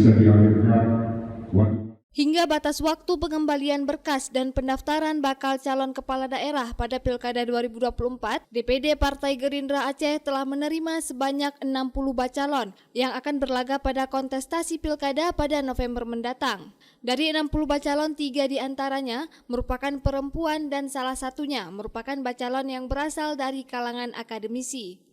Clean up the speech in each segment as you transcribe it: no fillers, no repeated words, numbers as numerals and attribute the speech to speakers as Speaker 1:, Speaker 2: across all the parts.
Speaker 1: bisa dihadirkan.
Speaker 2: Hingga batas waktu pengembalian berkas dan pendaftaran bakal calon kepala daerah pada Pilkada 2024, DPD Partai Gerindra Aceh telah menerima sebanyak 60 bacalon yang akan berlaga pada kontestasi Pilkada pada November mendatang. Dari 60 bacalon, 3 diantaranya merupakan perempuan dan salah satunya merupakan bacalon yang berasal dari kalangan akademisi.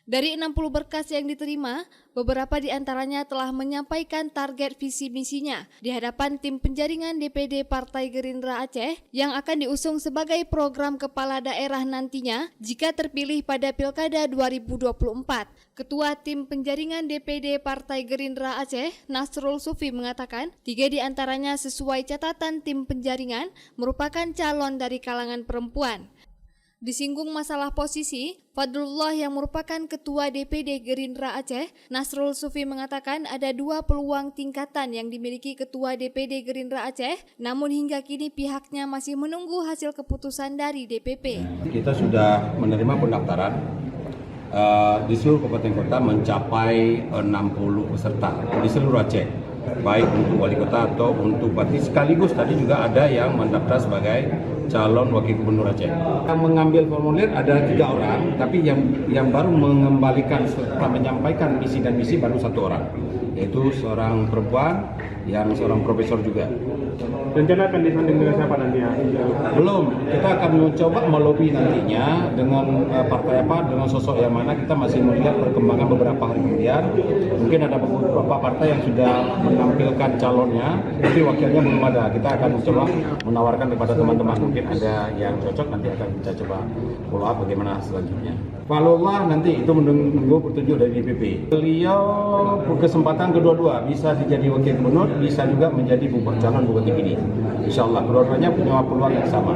Speaker 2: Dari 60 berkas yang diterima, beberapa di antaranya telah menyampaikan target visi misinya di hadapan tim penjaringan DPD Partai Gerindra Aceh yang akan diusung sebagai program kepala daerah nantinya jika terpilih pada Pilkada 2024. Ketua tim penjaringan DPD Partai Gerindra Aceh, Nasrul Sufi mengatakan, 3 di antaranya sesuai catatan tim penjaringan merupakan calon dari kalangan perempuan. Disinggung masalah posisi, Fadlullah yang merupakan Ketua DPD Gerindra Aceh, Nasrul Sufi mengatakan ada 2 peluang tingkatan yang dimiliki Ketua DPD Gerindra Aceh, namun hingga kini pihaknya masih menunggu hasil keputusan dari DPP.
Speaker 3: Kita sudah menerima pendaftaran di seluruh kabupaten kota mencapai 60 peserta di seluruh Aceh, baik untuk wali kota atau untuk bupati, sekaligus tadi juga ada yang mendaftar sebagai calon wakil gubernur Aceh. Yang mengambil formulir ada 3 orang, tapi yang baru mengembalikan serta menyampaikan visi dan misi baru 1 orang, yaitu seorang perempuan yang seorang profesor juga.
Speaker 4: Rencana akan disanding dengan siapa nanti ya?
Speaker 3: Belum, kita akan mencoba melobi nantinya dengan partai apa, dengan sosok yang mana, kita masih melihat perkembangan beberapa hari kemudian. Mungkin ada beberapa partai yang sudah menampilkan calonnya, tapi wakilnya belum ada. Kita akan mencoba menawarkan kepada teman-teman, mungkin ada yang cocok, nanti akan kita coba follow up bagaimana selanjutnya. Falullah nanti itu menunggu petunjuk dari DPP. Beliau berkesempatan kedua-dua, bisa jadi wakil gubernur, bisa juga menjadi calon bupati Gini. Insya Allah kedua-duanya punya peluang yang sama.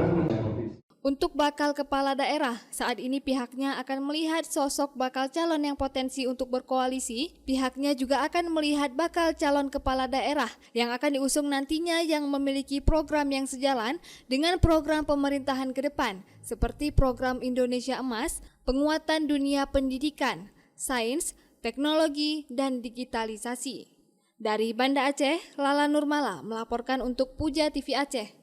Speaker 2: Untuk bakal kepala daerah, saat ini pihaknya akan melihat sosok bakal calon yang potensi untuk berkoalisi. Pihaknya juga akan melihat bakal calon kepala daerah yang akan diusung nantinya yang memiliki program yang sejalan dengan program pemerintahan ke depan, seperti program Indonesia Emas, penguatan dunia pendidikan, sains, teknologi, dan digitalisasi. Dari Banda Aceh, Lala Nurmala melaporkan untuk Puja TV Aceh.